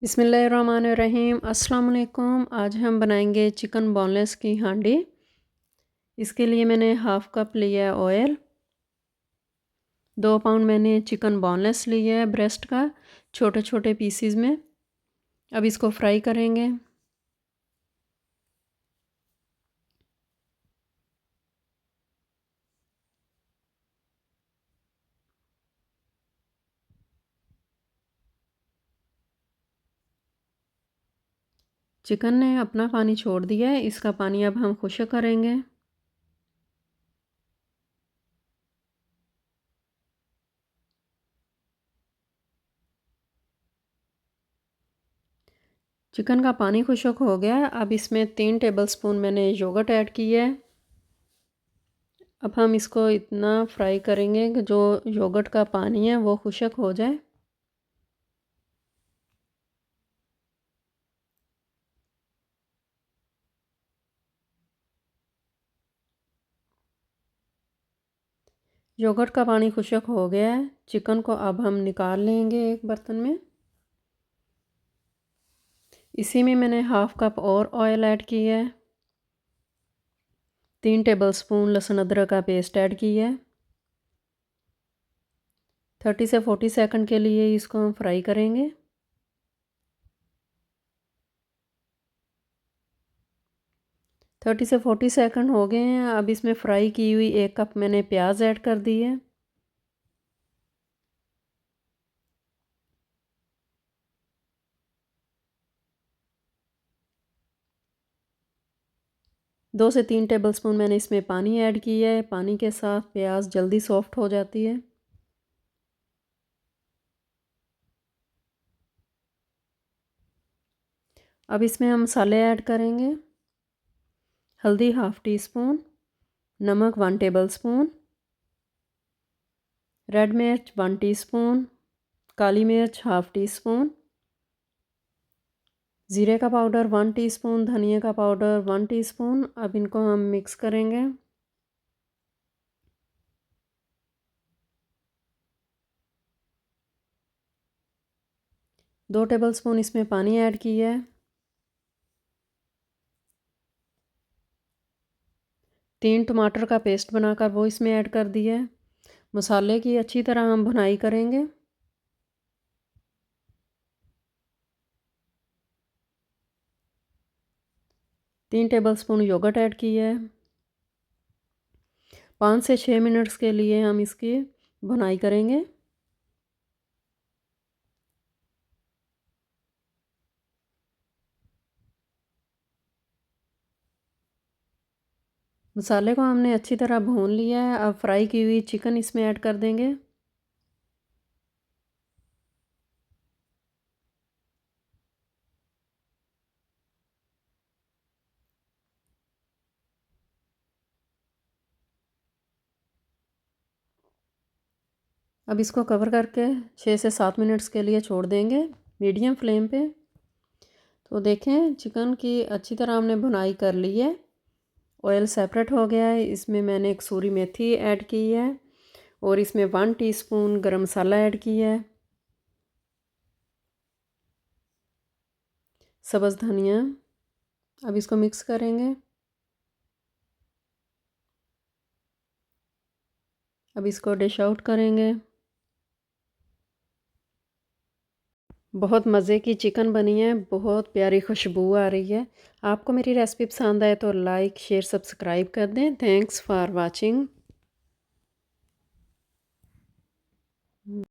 बिस्मिल्लाहिर्रहमानिर्रहीम। अस्सलाम वालेकुम। आज हम बनाएंगे चिकन बोनलेस की हांडी। इसके लिए मैंने हाफ़ कप लिया है ऑयल। 2 पाउंड मैंने चिकन बोनलेस लिया है ब्रेस्ट का, छोटे छोटे पीसीज में। अब इसको फ्राई करेंगे। चिकन ने अपना पानी छोड़ दिया है, इसका पानी अब हम खुश्क करेंगे। चिकन का पानी खुश्क हो गया है। अब इसमें 3 टेबलस्पून मैंने योगर्ट ऐड किया है। अब हम इसको इतना फ्राई करेंगे कि जो योगर्ट का पानी है वो खुश्क हो जाए। योगर्ट का पानी खुश्क हो गया है। चिकन को अब हम निकाल लेंगे एक बर्तन में। इसी में मैंने हाफ़ कप और ऑयल ऐड किया है। 3 टेबलस्पून लहसुन अदरक का पेस्ट ऐड किया है। 30 से 40 सेकंड के लिए इसको हम फ्राई करेंगे। थर्टी से 40 सेकंड हो गए हैं। अब इसमें फ्राई की हुई 1 कप मैंने प्याज ऐड कर दी है। दो से 3 टेबलस्पून मैंने इसमें पानी ऐड किया है। पानी के साथ प्याज जल्दी सॉफ्ट हो जाती है। अब इसमें हम मसाले ऐड करेंगे। हल्दी हाफ़ टी स्पून, नमक 1 टेबलस्पून, रेड मिर्च 1 टीस्पून, काली मिर्च हाफ़ टी स्पून, ज़ीरे का पाउडर 1 टीस्पून, धनिया का पाउडर 1 टीस्पून। अब इनको हम मिक्स करेंगे। दो टेबलस्पून इसमें पानी ऐड किया है। 3 टमाटर का पेस्ट बनाकर वो इसमें ऐड कर दिया है। मसाले की अच्छी तरह हम भुनाई करेंगे। तीन टेबलस्पून योगर्ट ऐड किया है। 5 से 6 मिनट्स के लिए हम इसकी भुनाई करेंगे। मसाले को हमने अच्छी तरह भून लिया है। अब फ्राई की हुई चिकन इसमें ऐड कर देंगे। अब इसको कवर करके 6 से 7 मिनट्स के लिए छोड़ देंगे मीडियम फ्लेम पे। तो देखें चिकन की अच्छी तरह हमने भुनाई कर ली है। ऑयल सेपरेट हो गया है। इसमें मैंने एक सूरी मेथी ऐड की है और इसमें 1 टीस्पून गरम मसाला ऐड किया है। सब्ज़ धनिया। अब इसको मिक्स करेंगे। अब इसको डिश आउट करेंगे। बहुत मज़े की चिकन बनी है, बहुत प्यारी खुशबू आ रही है। आपको मेरी रेसिपी पसंद आए तो लाइक शेयर सब्सक्राइब कर दें। Thanks for watching.